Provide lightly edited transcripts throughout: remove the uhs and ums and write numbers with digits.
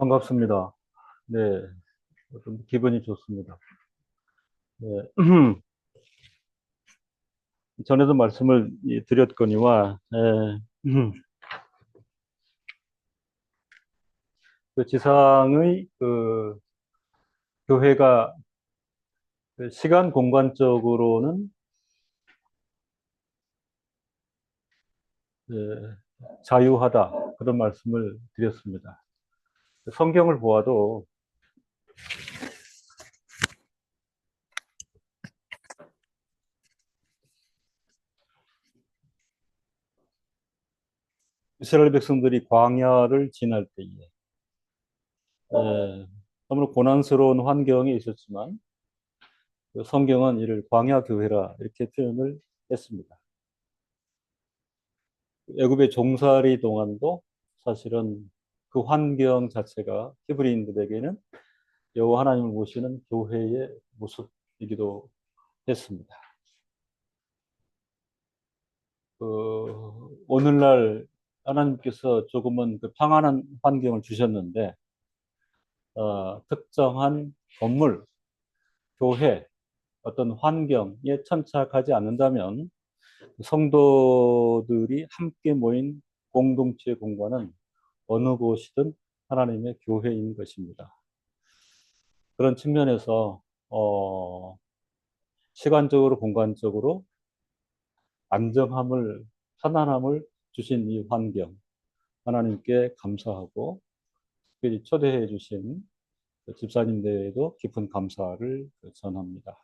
반갑습니다. 네, 좀 기분이 좋습니다. 네, 전에도 말씀을 드렸거니와, 그 지상의 그 교회가 그 시간 공간적으로는 예, 자유하다 그런 말씀을 드렸습니다. 성경을 보아도 이스라엘 백성들이 광야를 지날 때에 너무 고난스러운 환경에 있었지만 그 성경은 이를 광야 교회라 이렇게 표현을 했습니다. 애굽의 종살이 동안도 사실은 그 환경 자체가 히브리인들에게는 여호와 하나님을 모시는 교회의 모습이기도 했습니다. 오늘날 하나님께서 조금은 그 평안한 환경을 주셨는데 특정한 건물, 교회, 어떤 환경에 천착하지 않는다면 성도들이 함께 모인 공동체 공간은 어느 곳이든 하나님의 교회인 것입니다. 그런 측면에서 시간적으로 공간적으로 안정함을 편안함을 주신 이 환경 하나님께 감사하고 특별히 초대해 주신 집사님들에도 깊은 감사를 전합니다.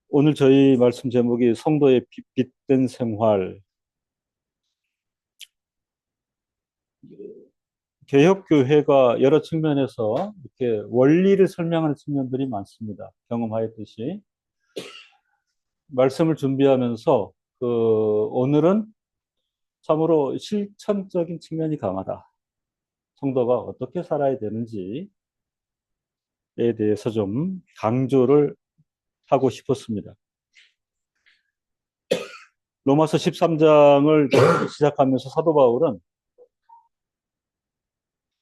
오늘 저희 말씀 제목이 성도의 빛된 생활. 개혁교회가 여러 측면에서 이렇게 원리를 설명하는 측면들이 많습니다. 경험하였듯이. 말씀을 준비하면서 오늘은 참으로 실천적인 측면이 강하다. 성도가 어떻게 살아야 되는지에 대해서 좀 강조를 하고 싶었습니다. 로마서 13장을 시작하면서 사도 바울은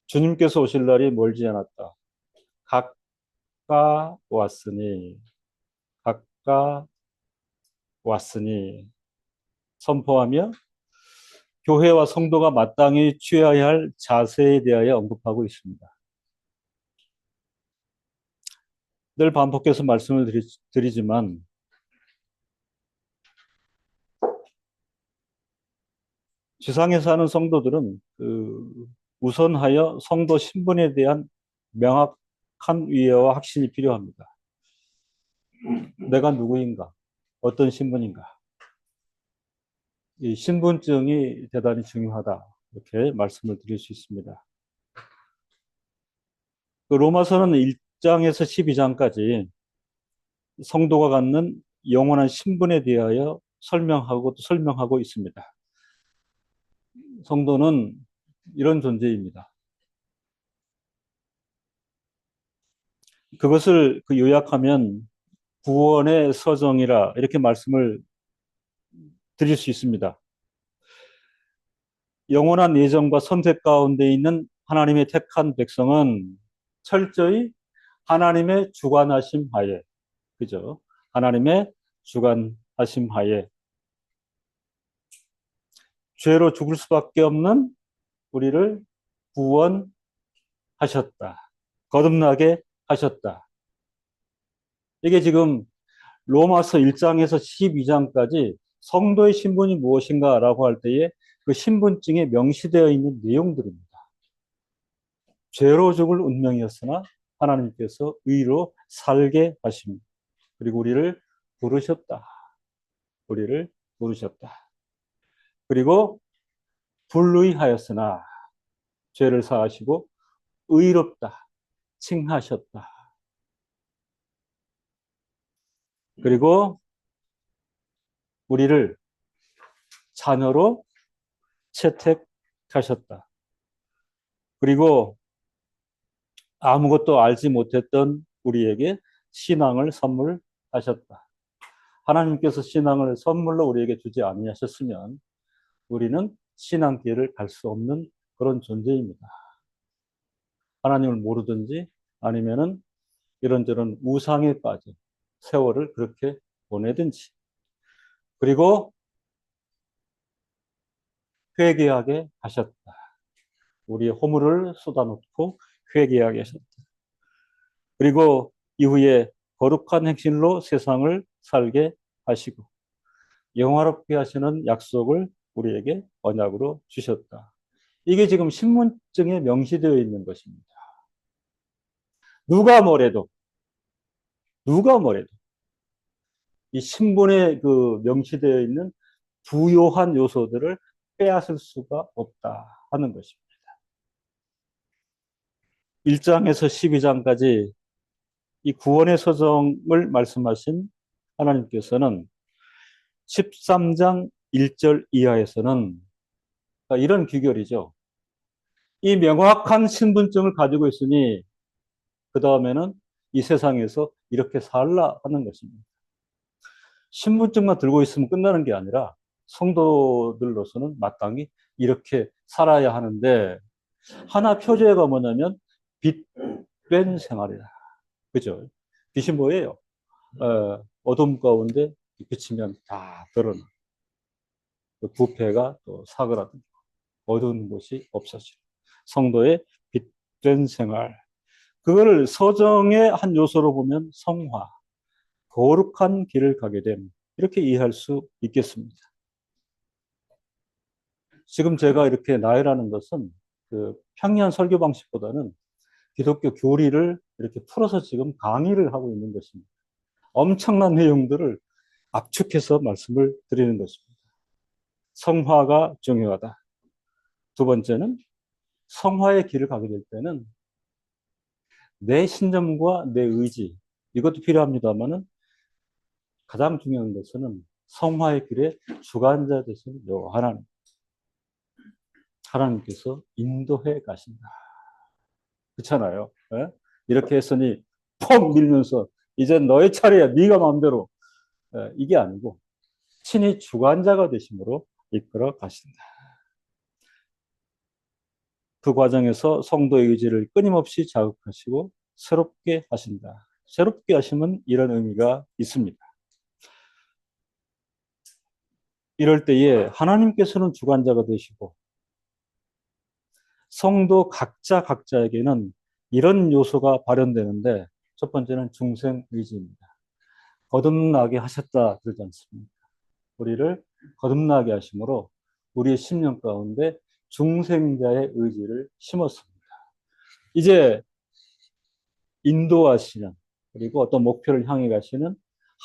주님께서 오실 날이 멀지 않았다. 가까웠으니, 가까웠으니 선포하며 교회와 성도가 마땅히 취해야 할 자세에 대하여 언급하고 있습니다. 늘 반복해서 말씀을 드리지만 지상에 사는 성도들은 우선하여 성도 신분에 대한 명확한 이해와 확신이 필요합니다. 내가 누구인가? 어떤 신분인가? 이 신분증이 대단히 중요하다. 이렇게 말씀을 드릴 수 있습니다. 로마서는 1장에서 12장까지 성도가 갖는 영원한 신분에 대하여 설명하고 또 설명하고 있습니다. 성도는 이런 존재입니다. 그것을 요약하면 구원의 서정이라 이렇게 말씀을 드릴 수 있습니다. 영원한 예정과 선택 가운데 있는 하나님의 택한 백성은 철저히 하나님의 주관하심 하에, 그죠? 하나님의 주관하심 하에 죄로 죽을 수밖에 없는 우리를 구원하셨다. 거듭나게 하셨다. 이게 지금 로마서 1장에서 12장까지 성도의 신분이 무엇인가라고 할 때에 그 신분증에 명시되어 있는 내용들입니다. 죄로 죽을 운명이었으나 하나님께서 의로 살게 하심. 그리고 우리를 부르셨다. 우리를 부르셨다. 그리고 불의하였으나 죄를 사하시고 의롭다. 칭하셨다. 그리고 우리를 자녀로 채택하셨다. 그리고 아무것도 알지 못했던 우리에게 신앙을 선물하셨다. 하나님께서 신앙을 선물로 우리에게 주지 아니하셨으면 우리는 신앙길을 갈 수 없는 그런 존재입니다. 하나님을 모르든지 아니면은 이런저런 우상에 빠져 세월을 그렇게 보내든지. 그리고 회개하게 하셨다. 우리의 허물을 쏟아놓고 회개하게 하셨다. 그리고 이후에 거룩한 행실로 세상을 살게 하시고 영화롭게 하시는 약속을 우리에게 언약으로 주셨다. 이게 지금 신분증에 명시되어 있는 것입니다. 누가 뭐래도 누가 뭐래도 이 신분에 그 명시되어 있는 부요한 요소들을 빼앗을 수가 없다 하는 것입니다. 1장에서 12장까지 이 구원의 서정을 말씀하신 하나님께서는 13장 1절 이하에서는 이런 귀결이죠. 이 명확한 신분증을 가지고 있으니 그 다음에는 이 세상에서 이렇게 살라 하는 것입니다. 신분증만 들고 있으면 끝나는 게 아니라 성도들로서는 마땅히 이렇게 살아야 하는데 하나 표제가 뭐냐면 빛된 생활이다. 그죠? 빛이 뭐예요? 어둠 가운데 비치면 다 드러나. 부패가 또 사그라든 어두운 곳이 없어지고 성도의 빛된 생활. 그걸 서정의 한 요소로 보면 성화, 거룩한 길을 가게 됨. 이렇게 이해할 수 있겠습니다. 지금 제가 이렇게 나열하는 것은 그 평이한 설교 방식보다는 기독교 교리를 이렇게 풀어서 지금 강의를 하고 있는 것입니다. 엄청난 내용들을 압축해서 말씀을 드리는 것입니다. 성화가 중요하다. 두 번째는 성화의 길을 가게 될 때는 내 신념과 내 의지, 이것도 필요합니다만은 가장 중요한 것은 성화의 길에 주관자 되신 요 하나님께서 인도해 가신다. 그렇잖아요. 예? 이렇게 했으니 퍽 밀면서 이제 너의 차례야. 네가 마음대로. 이게 아니고 친히 주관자가 되심으로 이끌어 가신다. 그 과정에서 성도의 의지를 끊임없이 자극하시고 새롭게 하신다. 새롭게 하시면 이런 의미가 있습니다. 이럴 때에 하나님께서는 주관자가 되시고 성도 각자에게는 이런 요소가 발현되는데 첫 번째는 중생 의지입니다. 거듭나게 하셨다 그러지 않습니까? 우리를 거듭나게 하심으로 우리의 심령 가운데 중생자의 의지를 심었습니다. 이제 인도하시는 그리고 어떤 목표를 향해 가시는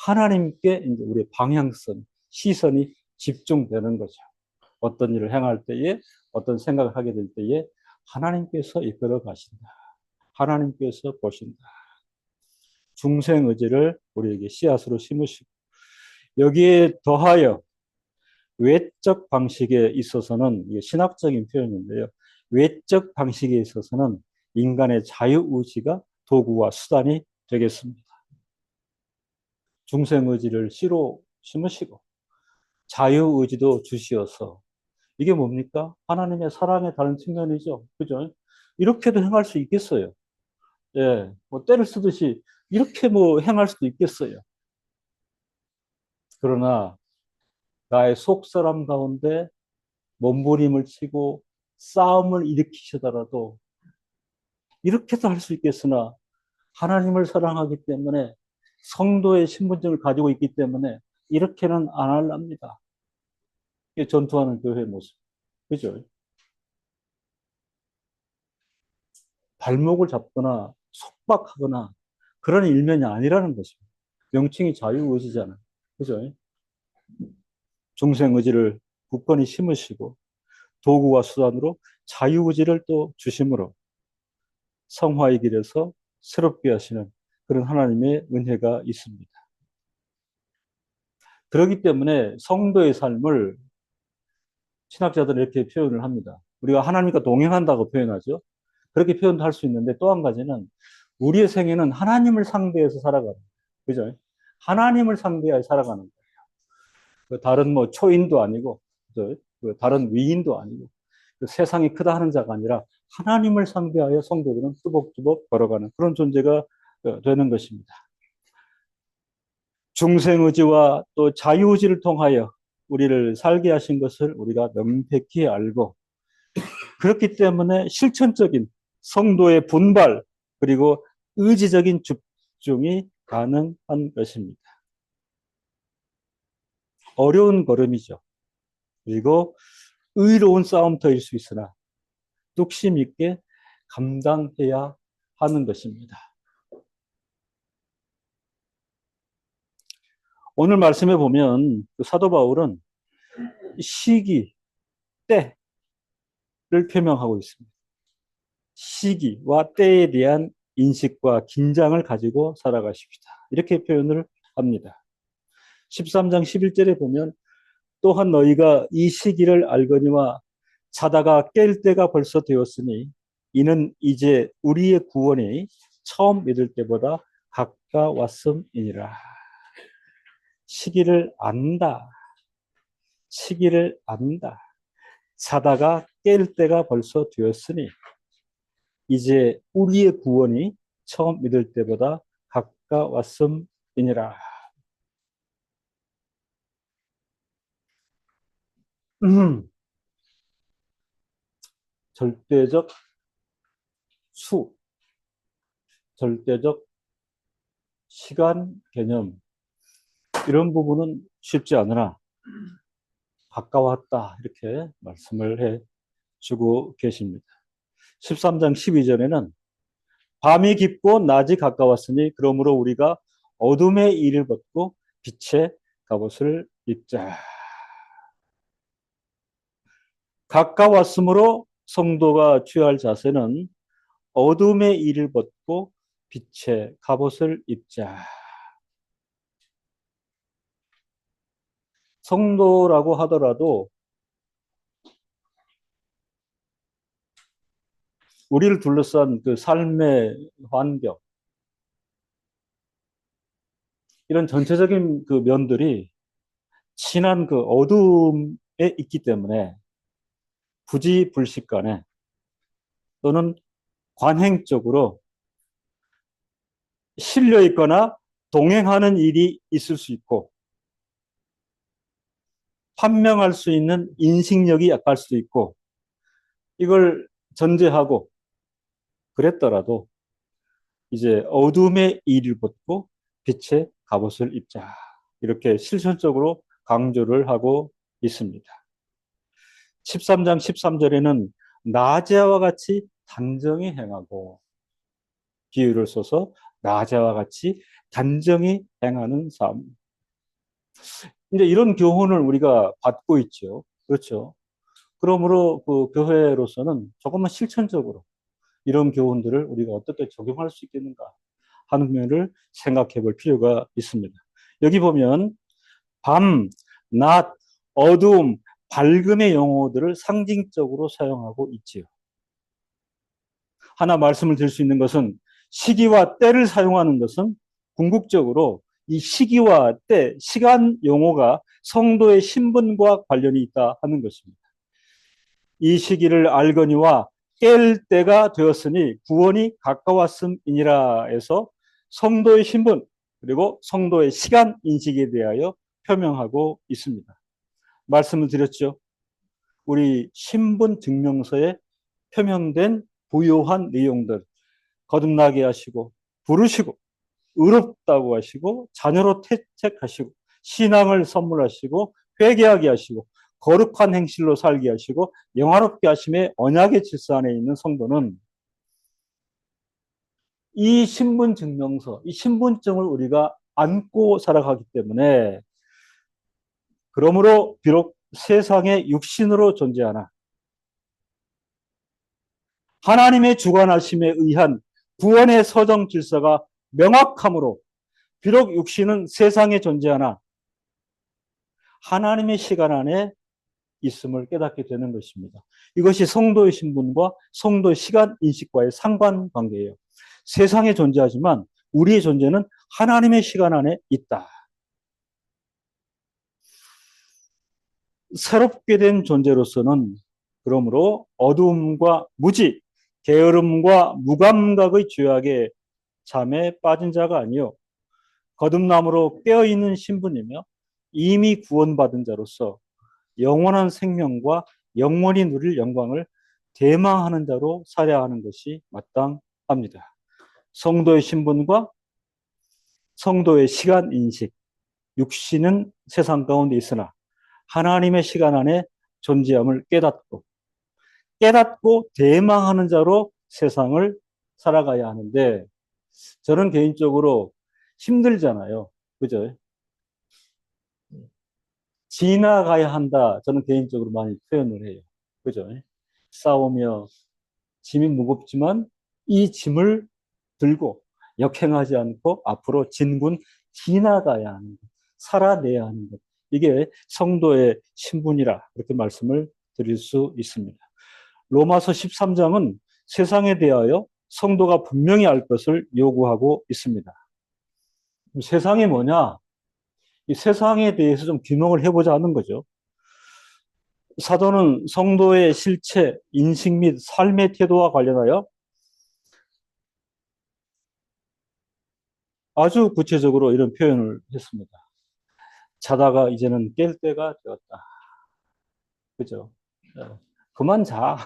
하나님께 이제 우리의 방향성, 시선이 집중되는 거죠. 어떤 일을 행할 때에 어떤 생각을 하게 될 때에 하나님께서 이끌어 가신다. 하나님께서 보신다. 중생 의지를 우리에게 씨앗으로 심으시고 여기에 더하여 외적 방식에 있어서는 이게 신학적인 표현인데요. 외적 방식에 있어서는 인간의 자유의지가 도구와 수단이 되겠습니다. 중생의지를 씨로 심으시고 자유의지도 주시어서 이게 뭡니까? 하나님의 사랑의 다른 측면이죠. 그죠? 이렇게도 행할 수 있겠어요. 예, 뭐 때를 쓰듯이 이렇게 뭐 행할 수도 있겠어요. 그러나 나의 속사람 가운데 몸부림을 치고 싸움을 일으키시더라도 이렇게도 할 수 있겠으나 하나님을 사랑하기 때문에 성도의 신분증을 가지고 있기 때문에 이렇게는 안 할랍니다. 이게 전투하는 교회의 모습. 그죠? 발목을 잡거나 속박하거나 그런 일면이 아니라는 것입니다. 명칭이 자유의지잖아요. 그죠? 중생의지를 굳건히 심으시고 도구와 수단으로 자유의지를 또 주심으로 성화의 길에서 새롭게 하시는 그런 하나님의 은혜가 있습니다. 그렇기 때문에 성도의 삶을 신학자들은 이렇게 표현을 합니다. 우리가 하나님과 동행한다고 표현하죠. 그렇게 표현도 할 수 있는데 또 한 가지는 우리의 생애는 하나님을 상대해서 살아가는 거예요. 그죠? 하나님을 상대하여 살아가는 거예요. 그 다른 뭐 초인도 아니고, 그죠? 그 다른 위인도 아니고, 그 세상이 크다 하는 자가 아니라 하나님을 상대하여 성도들은 뚜벅뚜벅 걸어가는 그런 존재가 되는 것입니다. 중생의지와 또 자유의지를 통하여 우리를 살게 하신 것을 우리가 명백히 알고, 그렇기 때문에 실천적인 성도의 분발 그리고 의지적인 집중이 가능한 것입니다. 어려운 걸음이죠. 그리고 의로운 싸움터일 수 있으나 뚝심 있게 감당해야 하는 것입니다. 오늘 말씀에 보면 사도 바울은 시기, 때를 표명하고 있습니다. 시기와 때에 대한 인식과 긴장을 가지고 살아가십시다. 이렇게 표현을 합니다. 13장 11절에 보면 또한 너희가 이 시기를 알거니와 자다가 깰 때가 벌써 되었으니 이는 이제 우리의 구원이 처음 믿을 때보다 가까웠음이니라. 시기를 안다. 시기를 안다. 자다가 깰 때가 벌써 되었으니 이제 우리의 구원이 처음 믿을 때보다 가까웠음이니라. 절대적 수, 절대적 시간 개념, 이런 부분은 쉽지 않으나 가까웠다, 이렇게 말씀을 해 주고 계십니다. 13장 12절에는 밤이 깊고 낮이 가까웠으니 그러므로 우리가 어둠의 일을 벗고 빛의 갑옷을 입자. 가까웠으므로 성도가 취할 자세는 어둠의 일을 벗고 빛의 갑옷을 입자. 성도라고 하더라도 우리를 둘러싼 그 삶의 환경, 이런 전체적인 그 면들이 진한 그 어둠에 있기 때문에 부지불식간에 또는 관행적으로 실려 있거나 동행하는 일이 있을 수 있고, 판명할 수 있는 인식력이 약할 수도 있고, 이걸 전제하고 그랬더라도 이제 어둠의 일을 벗고 빛의 갑옷을 입자, 이렇게 실천적으로 강조를 하고 있습니다. 13장 13절에는 나자와 같이 단정히 행하고, 비유를 써서 나자와 같이 단정히 행하는 삶. 이제 이런 교훈을 우리가 받고 있죠. 그렇죠. 그러므로 그 교회로서는 조금만 실천적으로 이런 교훈들을 우리가 어떻게 적용할 수 있겠는가 하는 면을 생각해 볼 필요가 있습니다. 여기 보면 밤, 낮, 어두움, 밝음의 용어들을 상징적으로 사용하고 있지요. 하나 말씀을 드릴 수 있는 것은 시기와 때를 사용하는 것은 궁극적으로 이 시기와 때, 시간 용어가 성도의 신분과 관련이 있다 하는 것입니다. 이 시기를 알거니와 깰 때가 되었으니 구원이 가까웠음이니라 해서 성도의 신분 그리고 성도의 시간 인식에 대하여 표명하고 있습니다. 말씀을 드렸죠. 우리 신분 증명서에 표명된 부요한 내용들, 거듭나게 하시고 부르시고 의롭다고 하시고 자녀로 택하시고 신앙을 선물하시고 회개하게 하시고 거룩한 행실로 살게 하시고 영화롭게 하심의 언약의 질서 안에 있는 성도는 이 신분증명서, 이 신분증을 우리가 안고 살아가기 때문에, 그러므로 비록 세상에 육신으로 존재하나 하나님의 주관하심에 의한 구원의 서정 질서가 명확함으로 비록 육신은 세상에 존재하나 하나님의 시간 안에 있음을 깨닫게 되는 것입니다. 이것이 성도의 신분과 성도의 시간 인식과의 상관관계예요. 세상에 존재하지만 우리의 존재는 하나님의 시간 안에 있다. 새롭게 된 존재로서는 그러므로 어두움과 무지, 게으름과 무감각의 죄악에 잠에 빠진 자가 아니요 거듭남으로 깨어있는 신분이며 이미 구원받은 자로서 영원한 생명과 영원히 누릴 영광을 대망하는 자로 살아야 하는 것이 마땅합니다. 성도의 신분과 성도의 시간 인식, 육신은 세상 가운데 있으나 하나님의 시간 안에 존재함을 깨닫고 대망하는 자로 세상을 살아가야 하는데 저는 개인적으로 힘들잖아요. 그죠? 지나가야 한다. 저는 개인적으로 많이 표현을 해요. 그죠? 싸우며 짐이 무겁지만 이 짐을 들고 역행하지 않고 앞으로 진군 지나가야 하는 것, 살아내야 하는 것. 이게 성도의 신분이라 그렇게 말씀을 드릴 수 있습니다. 로마서 13장은 세상에 대하여 성도가 분명히 알 것을 요구하고 있습니다. 세상이 뭐냐? 이 세상에 대해서 좀 규명을 해보자 하는 거죠. 사도는 성도의 실체, 인식 및 삶의 태도와 관련하여 아주 구체적으로 이런 표현을 했습니다. 자다가 이제는 깰 때가 되었다. 그죠? 그만 자.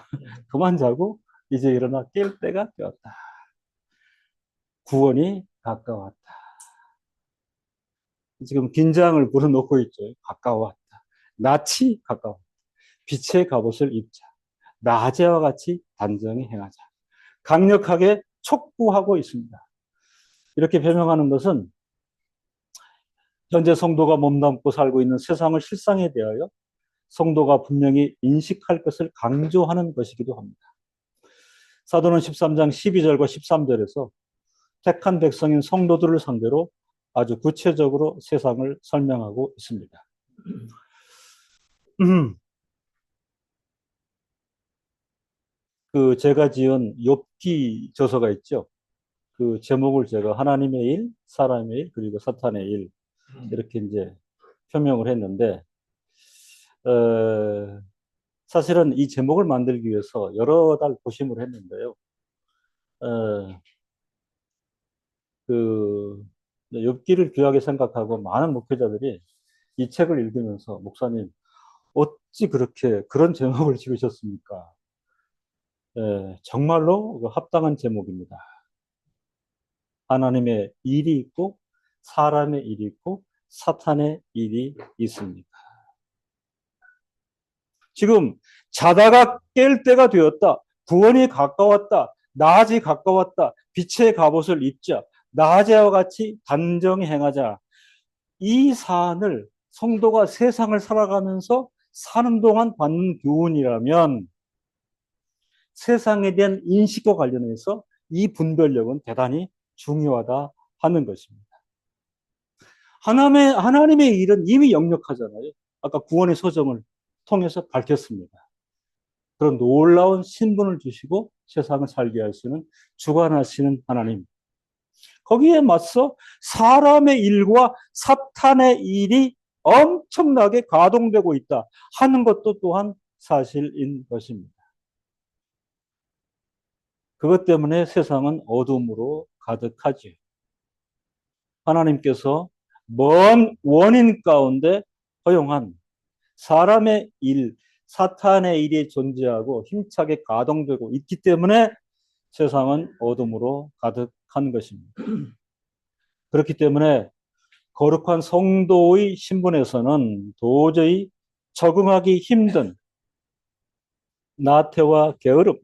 그만 자고 이제 일어나 깰 때가 되었다. 구원이 가까웠다. 지금 긴장을 불어넣고 있죠. 가까웠다. 낯이 가까웠다. 빛의 갑옷을 입자. 낮에와 같이 단정히 행하자. 강력하게 촉구하고 있습니다. 이렇게 변명하는 것은 현재 성도가 몸담고 살고 있는 세상의 실상에 대하여 성도가 분명히 인식할 것을 강조하는 것이기도 합니다. 사도는 13장 12절과 13절에서 택한 백성인 성도들을 상대로 아주 구체적으로 세상을 설명하고 있습니다. 그 제가 지은 욥기 저서가 있죠. 그 제목을 제가 하나님의 일, 사람의 일, 그리고 사탄의 일 이렇게 이제 표명을 했는데 사실은 이 제목을 만들기 위해서 여러 달 고심을 했는데요. 어, 그 욥기를 귀하게 생각하고 많은 목회자들이 이 책을 읽으면서 목사님 어찌 그렇게 그런 제목을 지으셨습니까? 정말로 합당한 제목입니다. 하나님의 일이 있고 사람의 일이 있고 사탄의 일이 있습니다. 지금 자다가 깰 때가 되었다. 구원이 가까웠다. 낮이 가까웠다. 빛의 갑옷을 입자. 낮에와 같이 단정히 행하자. 이 사안을 성도가 세상을 살아가면서 사는 동안 받는 교훈이라면 세상에 대한 인식과 관련해서 이 분별력은 대단히 중요하다 하는 것입니다. 하나님의 일은 이미 역력하잖아요. 아까 구원의 소정을 통해서 밝혔습니다. 그런 놀라운 신분을 주시고 세상을 살게 하시는 주관하시는 하나님. 거기에 맞서 사람의 일과 사탄의 일이 엄청나게 가동되고 있다 하는 것도 또한 사실인 것입니다. 그것 때문에 세상은 어둠으로 가득하지요. 하나님께서 먼 원인 가운데 허용한 사람의 일, 사탄의 일이 존재하고 힘차게 가동되고 있기 때문에 세상은 어둠으로 가득한 것입니다. 그렇기 때문에 거룩한 성도의 신분에서는 도저히 적응하기 힘든 나태와 게으름,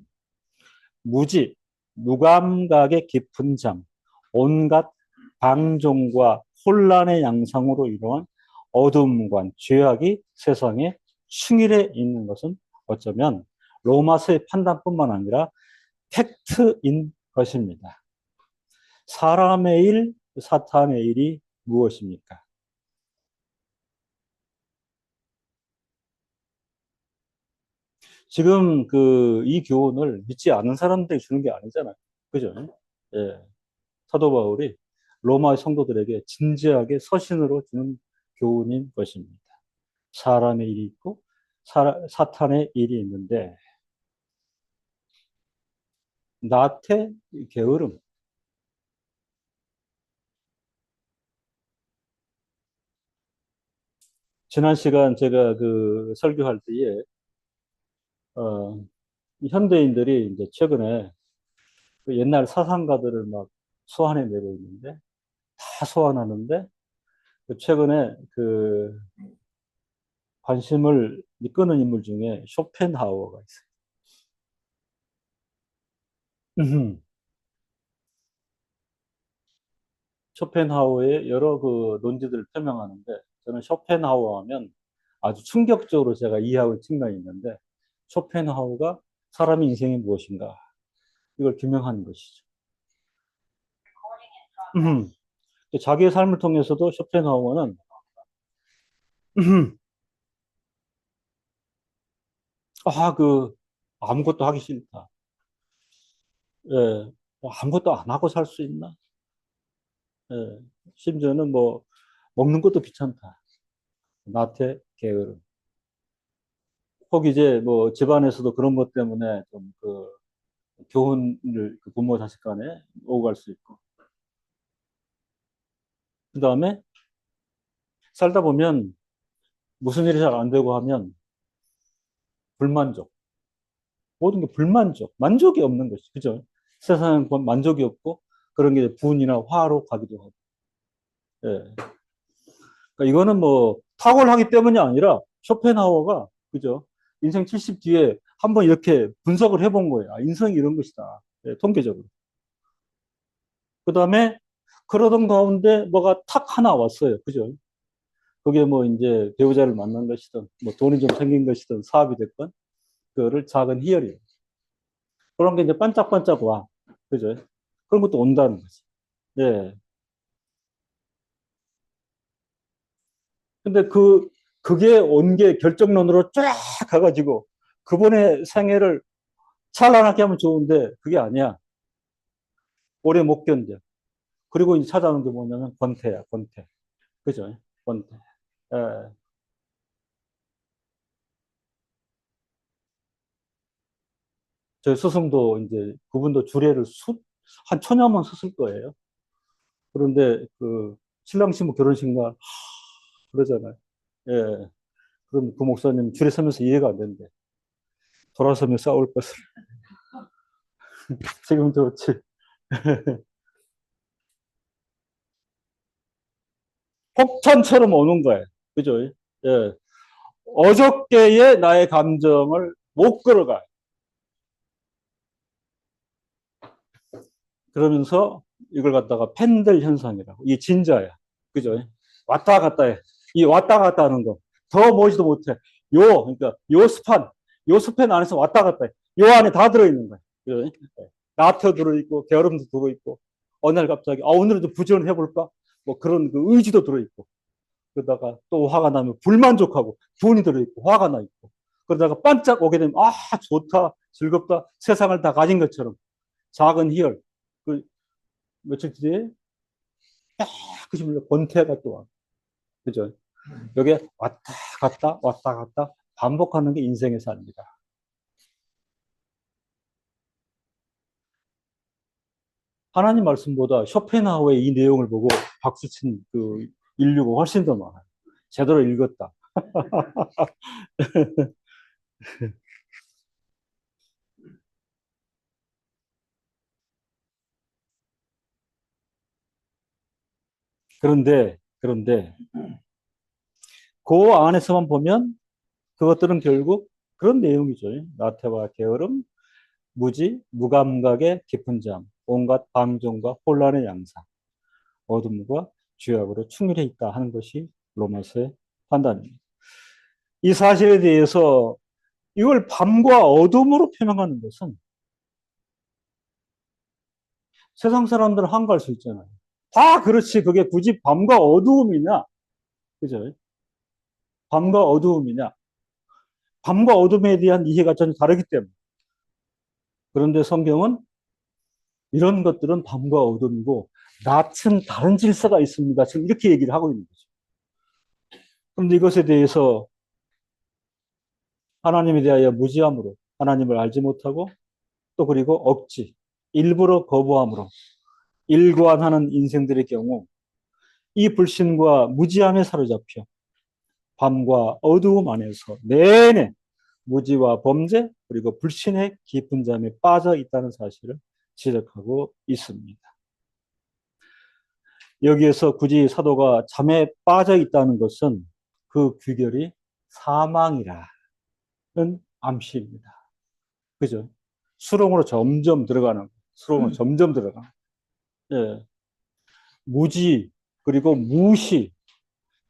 무지, 무감각의 깊은 잠, 온갖 방종과 혼란의 양상으로 이루어진 어둠과 죄악이 세상에 충일해 있는 것은 어쩌면 로마서의 판단뿐만 아니라 팩트인 것입니다. 사람의 일, 사탄의 일이 무엇입니까? 지금 이 교훈을 믿지 않는 사람들이 주는 게 아니잖아요. 그죠? 예. 사도 바울이 로마의 성도들에게 진지하게 서신으로 주는 교훈인 것입니다. 사람의 일이 있고 사탄의 일이 있는데 나태, 게으름. 지난 시간 제가 그 설교할 때에, 어, 현대인들이 이제 최근에 그 옛날 사상가들을 막 소환해 내고 있는데, 다 소환하는데, 그 최근에 그 관심을 이끄는 인물 중에 쇼펜하우어가 있어요. 쇼펜하우어의 여러 그 논지들을 표명하는데, 저는 쇼펜하우어 하면 아주 충격적으로 제가 이해하고 측면이 있는데, 쇼펜하우어가 사람의 인생이 무엇인가, 이걸 규명하는 것이죠. 자기의 삶을 통해서도 쇼펜하우어는 그 아무것도 하기 싫다. 예, 아무것도 안 하고 살 수 있나? 예, 심지어는 뭐 먹는 것도 귀찮다. 나태, 게으름. 혹 이제 뭐 집안에서도 그런 것 때문에 좀 그 교훈을 그 부모 자식 간에 오고 갈 수 있고. 그 다음에 살다 보면 무슨 일이 잘 안 되고 하면 불만족. 모든 게 불만족. 만족이 없는 것이. 그죠? 세상은 만족이 없고 그런 게 분이나 화로 가기도 하고. 예. 그러니까 이거는 뭐 탁월하기 때문이 아니라 쇼펜하우어가 그죠? 인생 70 뒤에 한번 이렇게 분석을 해본 거예요. 아, 인생이 이런 것이다. 예, 통계적으로. 그 다음에 그러던 가운데 뭐가 탁 하나 왔어요. 그죠? 그게 뭐 이제 배우자를 만난 것이든 뭐 돈이 좀 생긴 것이든 사업이 됐건 그거를 작은 희열이에요. 그런 게 이제 반짝반짝 와. 그죠? 그런 것도 온다는 거지. 예. 근데 그게 온 게 결정론으로 쫙 가가지고 그분의 생애를 찬란하게 하면 좋은데 그게 아니야. 오래 못 견뎌. 그리고 이제 찾아오는 게 뭐냐면 권태야, 권태. 그죠? 권태. 예. 저 스승도 이제 그분도 주례를 한 천여만 썼을 거예요. 그런데 그 신랑 신부 결혼식 날 그러잖아요. 예. 그럼 그 목사님 줄에 서면서 이해가 안 된대. 돌아서며 싸울 것을. 지금 좋지. 폭탄처럼 오는 거예요. 그죠? 예. 어저께의 나의 감정을 못 끌어가. 그러면서 이걸 갖다가 펜들 현상이라고. 이게 진짜야. 그죠? 왔다 갔다 해. 이 왔다 갔다 하는 거. 더 뭐지도 못해. 그러니까 요 스판 안에서 왔다 갔다 해. 요 안에 다 들어있는 거야. 그죠? 나태도 들어있고, 게으름도 들어있고, 어느 날 갑자기, 오늘은 좀 부지런히 해볼까? 뭐 그런 그 의지도 들어있고. 그러다가 또 화가 나면 불만족하고, 돈이 들어있고, 화가 나 있고. 그러다가 반짝 오게 되면, 좋다, 즐겁다, 세상을 다 가진 것처럼 작은 희열. 그 며칠 뒤에 그 집으로 권태가 또 와. 그죠? 여기에 왔다 갔다 반복하는 게 인생의 삶이다. 하나님 말씀보다 쇼펜하우의 이 내용을 보고 박수친 그 인류가 훨씬 더 많아요. 제대로 읽었다. 그런데 그 안에서만 보면 그것들은 결국 그런 내용이죠. 나태와 게으름, 무감각의 깊은 잠, 온갖 방종과 혼란의 양상, 어둠과 죄악으로 충분해 있다 하는 것이 로마서의 판단입니다. 이 사실에 대해서 이걸 밤과 어둠으로 표현하는 것은 세상 사람들은 한가할 수 있잖아요. 다 그렇지. 그게 굳이 밤과 어두움이냐? 그죠? 밤과 어두움이냐? 밤과 어둠에 대한 이해가 전혀 다르기 때문에. 그런데 성경은 이런 것들은 밤과 어둠이고, 낯은 다른 질서가 있습니다. 지금 이렇게 얘기를 하고 있는 거죠. 그런데 이것에 대해서 하나님에 대하여 무지함으로 하나님을 알지 못하고 또 그리고 억지, 일부러 거부함으로 일관하는 인생들의 경우 이 불신과 무지함에 사로잡혀 밤과 어두움 안에서 내내 무지와 범죄 그리고 불신의 깊은 잠에 빠져 있다는 사실을 지적하고 있습니다. 여기에서 굳이 사도가 잠에 빠져 있다는 것은 그 귀결이 사망이라는 암시입니다. 그죠? 수렁으로 점점 들어가는, 수렁으로 점점 들어가는. 예. 무지, 그리고 무시,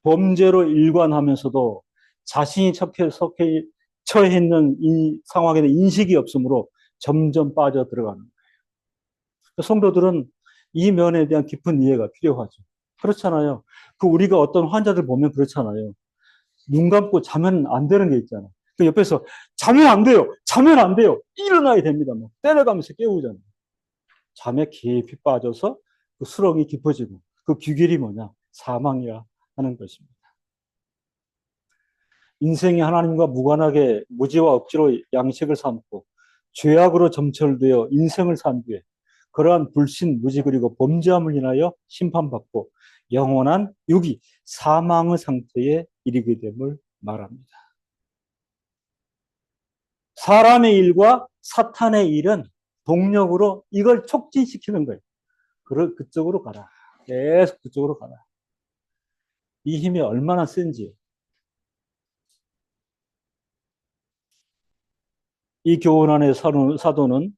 범죄로 일관하면서도 자신이 처해 있는 이 상황에 대한 인식이 없으므로 점점 빠져 들어가는 거예요. 성도들은 이 면에 대한 깊은 이해가 필요하죠. 그렇잖아요. 그 우리가 어떤 환자들 보면 그렇잖아요. 눈 감고 자면 안 되는 게 있잖아. 그 옆에서 자면 안 돼요. 자면 안 돼요. 일어나야 됩니다. 뭐 때려가면서 깨우잖아요. 잠에 깊이 빠져서 그 수렁이 깊어지고 그 귀결이 뭐냐? 사망이라 하는 것입니다. 인생이 하나님과 무관하게 무지와 억지로 양식을 삼고 죄악으로 점철되어 인생을 산 뒤에 그러한 불신, 무지 그리고 범죄함을 인하여 심판받고 영원한 유기, 사망의 상태에 이르게 됨을 말합니다. 사람의 일과 사탄의 일은 동력으로 이걸 촉진시키는 거예요. 그쪽으로 가라. 계속 그쪽으로 가라. 이 힘이 얼마나 센지. 이 교훈 안에 사도는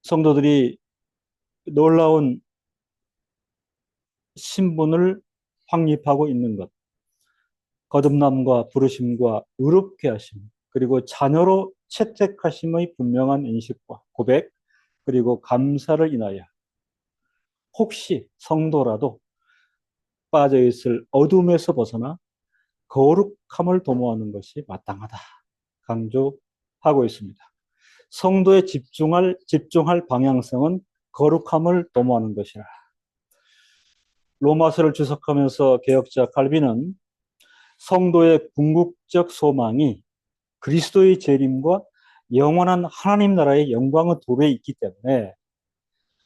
성도들이 놀라운 신분을 확립하고 있는 것, 거듭남과 부르심과 의롭게 하심, 그리고 자녀로 채택하심의 분명한 인식과 고백, 그리고 감사를 인하여 혹시 성도라도 빠져있을 어둠에서 벗어나 거룩함을 도모하는 것이 마땅하다. 강조하고 있습니다. 성도의 집중할 방향성은 거룩함을 도모하는 것이라. 로마서를 주석하면서 개혁자 칼빈은 성도의 궁극적 소망이 그리스도의 재림과 영원한 하나님 나라의 영광의 도래에 있기 때문에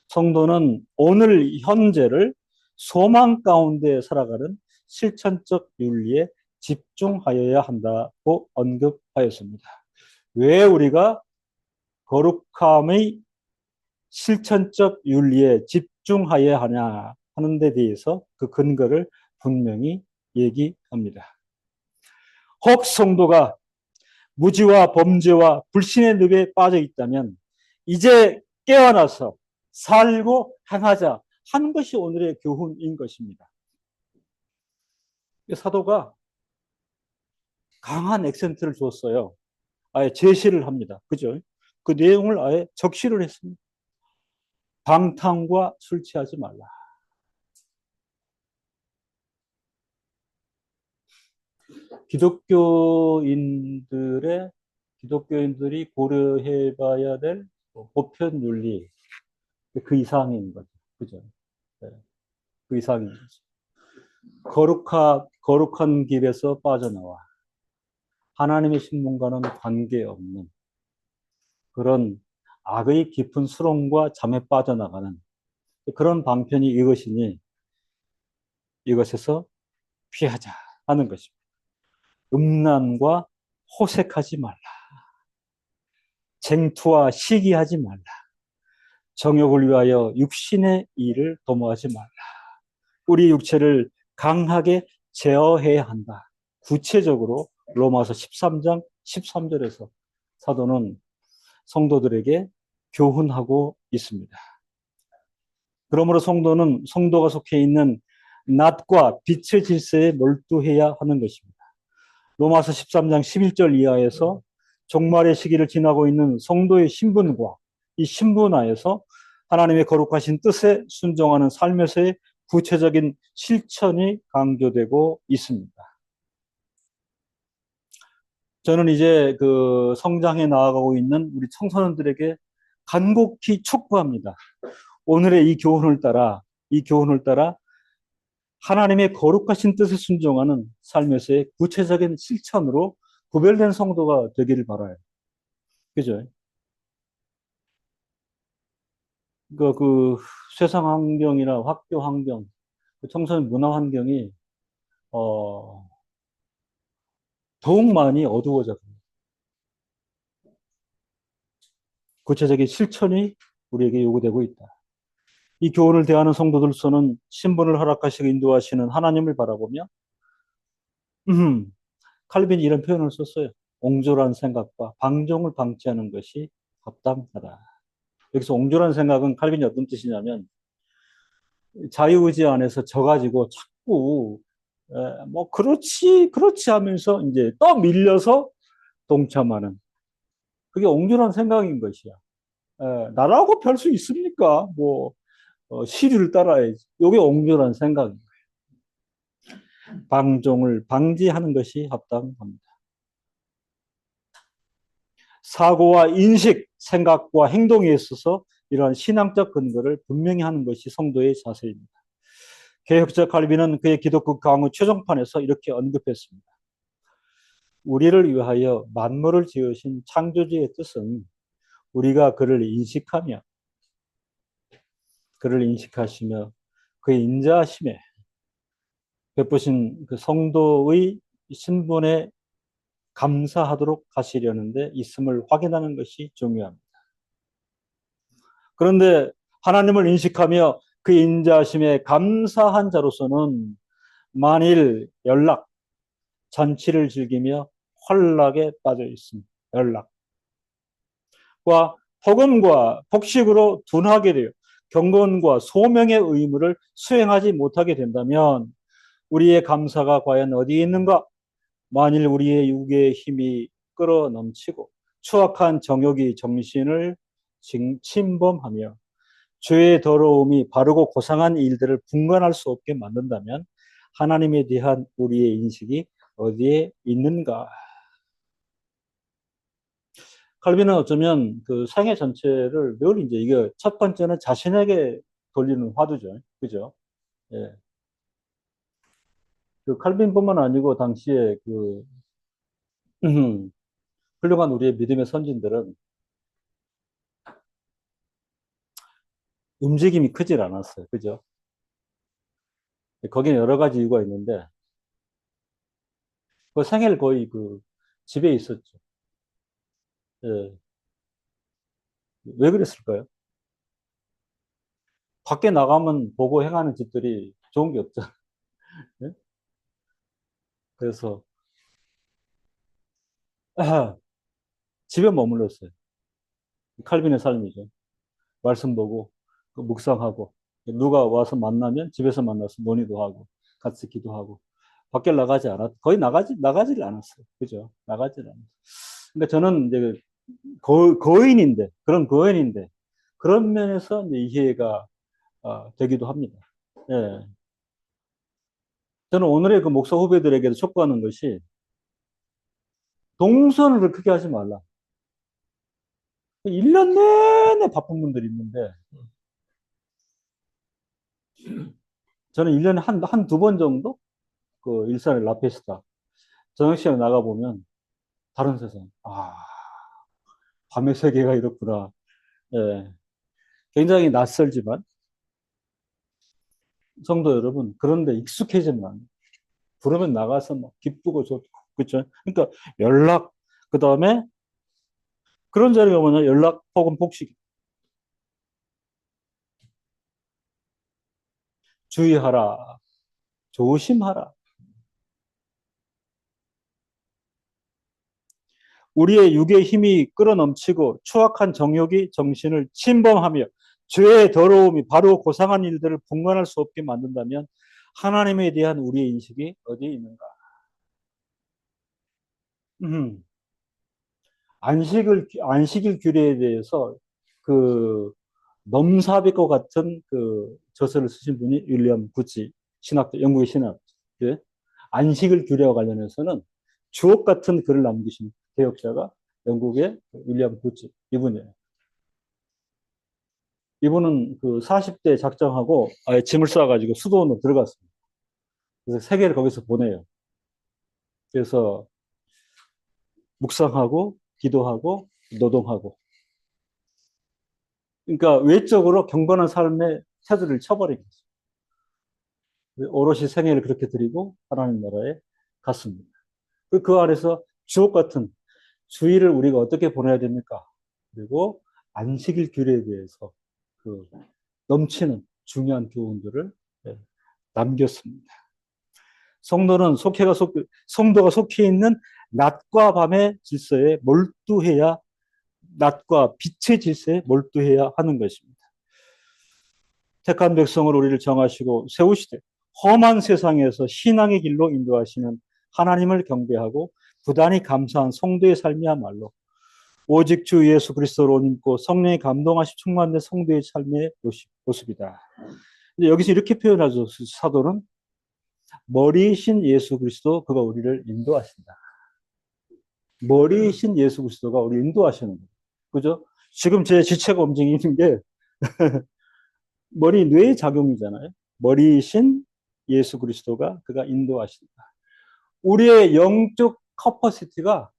성도는 오늘 현재를 소망 가운데 살아가는 실천적 윤리에 집중하여야 한다고 언급하였습니다. 왜 우리가 거룩함의 실천적 윤리에 집중하여야 하냐 하는 데 대해서 그 근거를 분명히 얘기합니다. 혹 성도가 무지와 범죄와 불신의 늪에 빠져 있다면 이제 깨어나서 살고 행하자 하는 것이 오늘의 교훈인 것입니다. 사도가 강한 액센트를 줬어요. 아예 제시를 합니다. 그죠? 그 내용을 아예 적시를 했습니다. 방탕과 술 취하지 말라. 기독교인들이 고려해 봐야 될 보편 윤리, 그 이상인 거죠. 그죠? 네. 그 이상인 거죠. 거룩한 길에서 빠져나와 하나님의 신분과는 관계없는 그런 악의 깊은 수렁과 잠에 빠져나가는 그런 방편이 이것이니 이것에서 피하자 하는 것입니다. 음란과 호색하지 말라. 쟁투와 시기하지 말라. 정욕을 위하여 육신의 일을 도모하지 말라. 우리 육체를 강하게 제어해야 한다. 구체적으로 로마서 13장 13절에서 사도는 성도들에게 교훈하고 있습니다. 그러므로 성도가 속해 있는 낮과 빛의 질서에 몰두해야 하는 것입니다. 로마서 13장 11절 이하에서 종말의 시기를 지나고 있는 성도의 신분과 이 신분 하에서 하나님의 거룩하신 뜻에 순종하는 삶에서의 구체적인 실천이 강조되고 있습니다. 저는 이제 그 성장해 나아가고 있는 우리 청소년들에게 간곡히 촉구합니다. 오늘의 이 교훈을 따라 하나님의 거룩하신 뜻에 순종하는 삶에서의 구체적인 실천으로 구별된 성도가 되기를 바라요. 그죠? 그 세상 환경이나 학교 환경, 그 청소년 문화 환경이 어, 더욱 많이 어두워져. 구체적인 실천이 우리에게 요구되고 있다. 이 교훈을 대하는 성도들로서는 신분을 허락하시고 인도하시는 하나님을 바라보며 칼빈이 이런 표현을 썼어요. 옹졸한 생각과 방종을 방치하는 것이 합당하다. 여기서 옹졸한 생각은 칼빈이 어떤 뜻이냐면 자유의지 안에서 져가지고 자꾸 뭐 그렇지 하면서 이제 또 밀려서 동참하는 그게 옹졸한 생각인 것이야. 나라고 별 수 있습니까? 뭐 시류를 따라야지. 이게 옹졸한 생각입니다. 방종을 방지하는 것이 합당합니다. 사고와 인식, 생각과 행동에 있어서 이러한 신앙적 근거를 분명히 하는 것이 성도의 자세입니다. 개혁자 칼빈은 그의 기독교 강의 최종판에서 이렇게 언급했습니다. 우리를 위하여 만물을 지으신 창조주의 뜻은 우리가 그를 인식하시며 그의 인자하심에 베푸신 그 성도의 신분에 감사하도록 하시려는데 있음을 확인하는 것이 중요합니다. 그런데 하나님을 인식하며 그 인자하심에 감사한 자로서는 만일 잔치를 즐기며 환락에 빠져 있습니다. 연락과 폭언과 폭식으로 둔하게 되어 경건과 소명의 의무를 수행하지 못하게 된다면 우리의 감사가 과연 어디에 있는가? 만일 우리의 육의 힘이 끌어 넘치고 추악한 정욕이 정신을 침범하며 죄의 더러움이 바르고 고상한 일들을 분간할 수 없게 만든다면 하나님에 대한 우리의 인식이 어디에 있는가? 칼빈은 어쩌면 그 생애 전체를 늘 이제 이게 첫 번째는 자신에게 돌리는 화두죠. 그죠? 예. 그 칼빈뿐만 아니고 당시에 그 훌륭한 우리의 믿음의 선진들은 움직임이 크질 않았어요. 그죠? 거기는 여러 가지 이유가 있는데 그 생애를 거의 그 집에 있었죠. 예. 왜 그랬을까요? 밖에 나가면 보고 행하는 짓들이 좋은 게 없잖아요. 예? 그래서 집에 머물렀어요. 칼빈의 삶이죠. 말씀 보고 그 묵상하고 누가 와서 만나면 집에서 만나서 논의도 하고 같이 기도하고 밖에 거의 나가지를 않았어요. 그죠? 나가지를 않았어요. 그러니까 저는 이제 거인인데 그런 거인인데 그런 면에서 이제 이해가 되기도 합니다. 예. 저는 오늘의 그 목사 후배들에게도 촉구하는 것이 동선을 크게 하지 말라. 1년 내내 바쁜 분들이 있는데 저는 1년에 한두 번 정도 그 일산의 라페스타 저녁 시간에 나가보면 다른 세상. 밤의 세계가 이렇구나. 예. 굉장히 낯설지만 성도 여러분, 그런데 익숙해지면 부르면 나가서 막 기쁘고 좋고, 그렇죠? 그러니까 연락, 그 다음에 그런 자리가 뭐냐? 연락 혹은 복식. 주의하라. 조심하라. 우리의 육의 힘이 끌어넘치고 추악한 정욕이 정신을 침범하며 죄의 더러움이 바로 고상한 일들을 분간할 수 없게 만든다면 하나님에 대한 우리의 인식이 어디에 있는가? 음, 안식일 규례에 대해서 그 넘사벽과 같은 그 저서를 쓰신 분이 윌리엄 구치 영국의 신학 예? 안식일 규례와 관련해서는 주옥 같은 글을 남기신 개혁자가 영국의 윌리엄 구치 이분이에요. 이분은 그 40대 작정하고 아예 짐을 싸가지고 수도원으로 들어갔습니다. 그래서 세계를 거기서 보내요. 그래서 묵상하고 기도하고 노동하고 그러니까 외적으로 경건한 삶의 태도를 쳐버린 거죠. 오롯이 생애를 그렇게 드리고 하나님 나라에 갔습니다. 그 안에서 주옥 같은 주일을 우리가 어떻게 보내야 됩니까? 그리고 안식일 규례에 대해서 그 넘치는 중요한 교훈들을 예, 남겼습니다. 성도가 속해 있는 낮과 밤의 질서에 몰두해야, 낮과 빛의 질서에 몰두해야 하는 것입니다. 택한 백성을 우리를 정하시고 세우시되 험한 세상에서 신앙의 길로 인도하시는 하나님을 경배하고 부단히 감사한 성도의 삶이야말로 오직 주 예수 그리스도로 옷 입고 성령의 감동하시 충만된 성도의 삶의 모습이다. 여기서 이렇게 표현하죠. 사도는 머리이신 예수 그리스도, 그가 우리를 인도하신다. 머리이신 예수 그리스도가 우리 인도하시는 거예요. 그죠? 지금 제 지체가 움직이는 게 머리 뇌의 작용이잖아요. 머리이신 예수 그리스도가 그가 인도하신다. 우리의 영적 커퍼시티가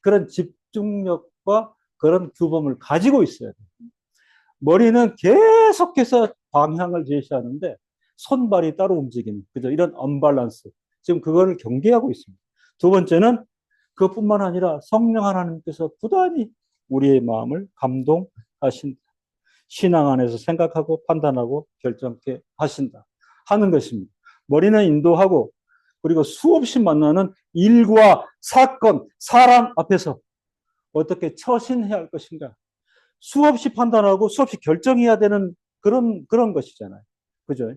그런 집중력과 그런 규범을 가지고 있어야 돼요. 머리는 계속해서 방향을 제시하는데 손발이 따로 움직이는, 그죠? 이런 언밸런스. 지금 그거를 경계하고 있습니다. 두 번째는 그것뿐만 아니라 성령 하나님께서 부단히 우리의 마음을 감동하신다. 신앙 안에서 생각하고 판단하고 결정케 하신다 하는 것입니다. 머리는 인도하고 그리고 수없이 만나는 일과 사건, 사람 앞에서 어떻게 처신해야 할 것인가. 수없이 판단하고 수없이 결정해야 되는 그런 것이잖아요. 그죠?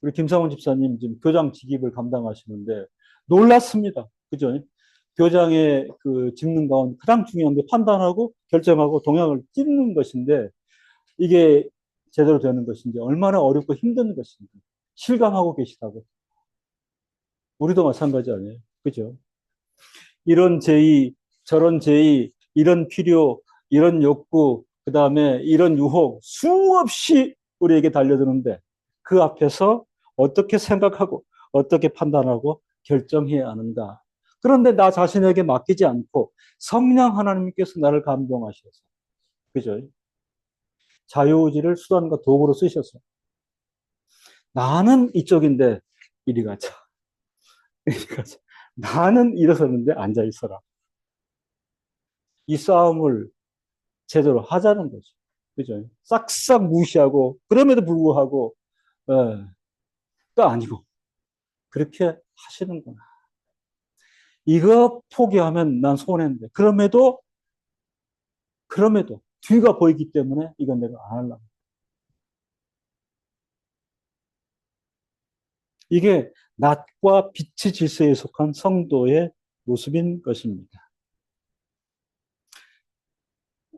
우리 김상훈 집사님 지금 교장 직위를 감당하시는데 놀랐습니다. 그죠? 교장의 그 직능 가운데 가장 중요한 게 판단하고 결정하고 동향을 찝는 것인데 이게 제대로 되는 것인지 얼마나 어렵고 힘든 것인지 실감하고 계시다고. 우리도 마찬가지 아니에요. 그죠? 이런 제의, 저런 제의, 이런 필요, 이런 욕구, 그 다음에 이런 유혹 수없이 우리에게 달려드는데 그 앞에서 어떻게 생각하고 어떻게 판단하고 결정해야 하는가. 그런데 나 자신에게 맡기지 않고 성령 하나님께서 나를 감동하셔서, 그죠? 자유의지를 수단과 도구로 쓰셔서 나는 이쪽인데 이리 가자. 이리 가자. 나는 일어섰는데 앉아 있어라. 이 싸움을 제대로 하자는 거죠. 그죠? 싹싹 무시하고, 그럼에도 불구하고, 예, 또 아니고, 그렇게 하시는구나. 이거 포기하면 난 손해인데, 그럼에도, 뒤가 보이기 때문에 이건 내가 안 하려고. 이게 낮과 빛의 질서에 속한 성도의 모습인 것입니다.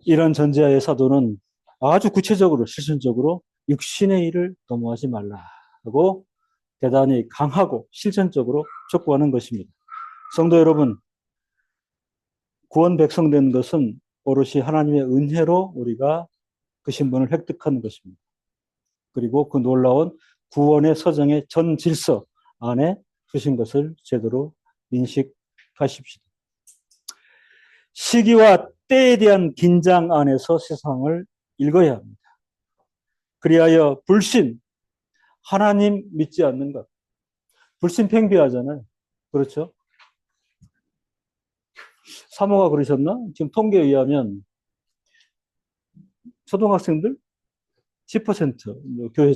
이런 전제하에 사도는 아주 구체적으로, 실천적으로 육신의 일을 도모하지 말라고 대단히 강하고 실천적으로 촉구하는 것입니다. 성도 여러분, 구원 백성된 것은 오롯이 하나님의 은혜로 우리가 그 신분을 획득하는 것입니다. 그리고 그 놀라운 구원의 서정의 전 질서 안에 두신 것을 제대로 인식하십시오. 시기와 때에 대한 긴장 안에서 세상을 읽어야 합니다. 그리하여 불신, 하나님 믿지 않는 것. 불신 팽배하잖아요. 그렇죠? 사모가 그러셨나? 지금 통계에 의하면 초등학생들 10% 교회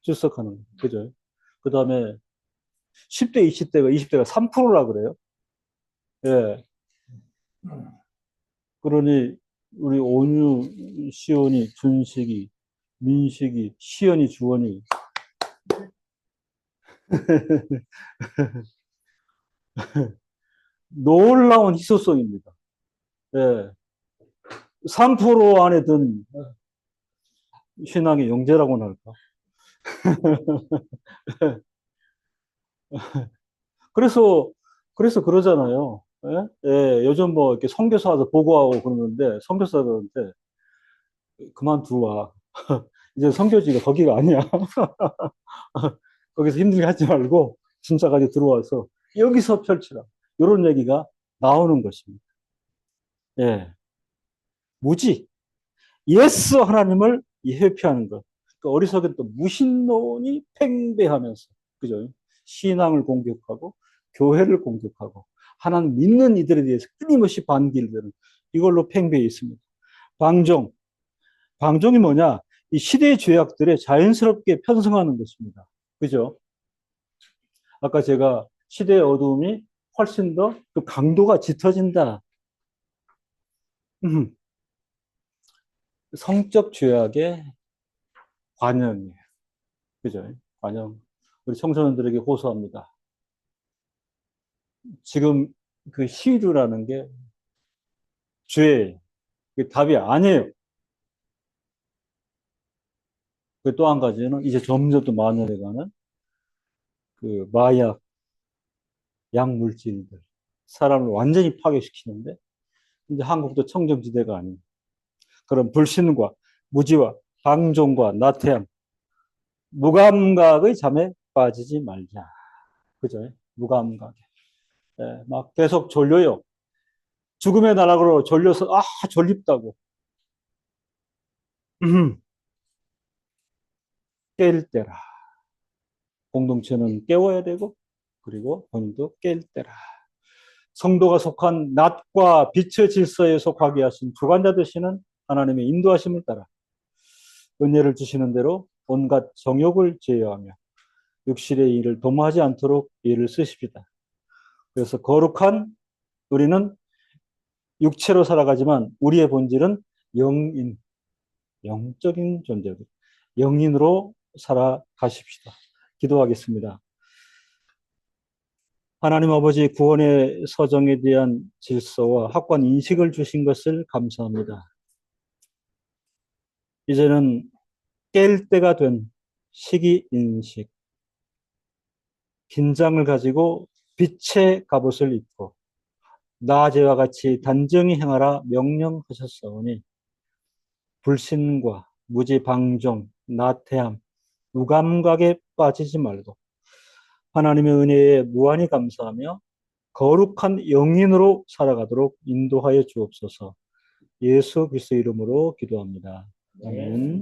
출석하는, 그죠? 그 다음에 10대, 20대가 3%라 그래요. 예. 그러니, 우리 온유, 시온이, 준식이, 민식이, 시연이, 주원이. 놀라운 희소성입니다. 예. 3% 안에 든 신앙의 영재라고나 할까. 그래서, 그러잖아요. 예? 예, 요즘 뭐 이렇게 선교사 와서 보고하고 그러는데, 선교사들한테 그만 들어와. 이제 선교지가 거기가 아니야. 거기서 힘들게 하지 말고, 진짜까지 들어와서 여기서 펼치라. 이런 얘기가 나오는 것입니다. 예. 무지. 예스 하나님을 회피하는 것. 그 어리석은 또 무신론이 팽배하면서, 그죠? 신앙을 공격하고 교회를 공격하고 하나님 믿는 이들에 대해서 끊임없이 반기를 드는 이걸로 팽배해 있습니다. 방종. 방종이 뭐냐? 이 시대의 죄악들에 자연스럽게 편승하는 것입니다. 그죠? 아까 제가 시대의 어두움이 훨씬 더 그 강도가 짙어진다. 성적 죄악의 관영이에요. 그죠? 관영. 우리 청소년들에게 호소합니다. 지금 그 시류라는 게 죄, 그 답이 아니에요. 그 또 한 가지는 이제 점점 더 만연해가는 그 마약, 약물질들. 사람을 완전히 파괴시키는데, 이제 한국도 청정지대가 아닌 그런 불신과 무지와 방종과 나태함, 무감각의 잠에 빠지지 말자. 그죠? 무감각. 예, 막 계속 졸려요. 죽음의 나락으로 졸려서, 졸립다고. 깰 때라. 공동체는 깨워야 되고, 그리고 본인도 깰 때라. 성도가 속한 낮과 빛의 질서에 속하게 하신 주관자 되시는 하나님의 인도하심을 따라 은혜를 주시는 대로 온갖 정욕을 제어하며 육실의 일을 도모하지 않도록 일을 쓰십시다. 그래서 거룩한 우리는 육체로 살아가지만 우리의 본질은 영인, 영적인 존재들, 영인으로 살아가십시다. 기도하겠습니다. 하나님 아버지 구원의 서정에 대한 질서와 확고한 인식을 주신 것을 감사합니다. 이제는 깰 때가 된 시기 인식, 긴장을 가지고 빛의 갑옷을 입고 낮에와 같이 단정히 행하라 명령하셨사오니 불신과 무지방종, 나태함, 무감각에 빠지지 말고 하나님의 은혜에 무한히 감사하며 거룩한 영인으로 살아가도록 인도하여 주옵소서. 예수 그리스도 이름으로 기도합니다. 아멘.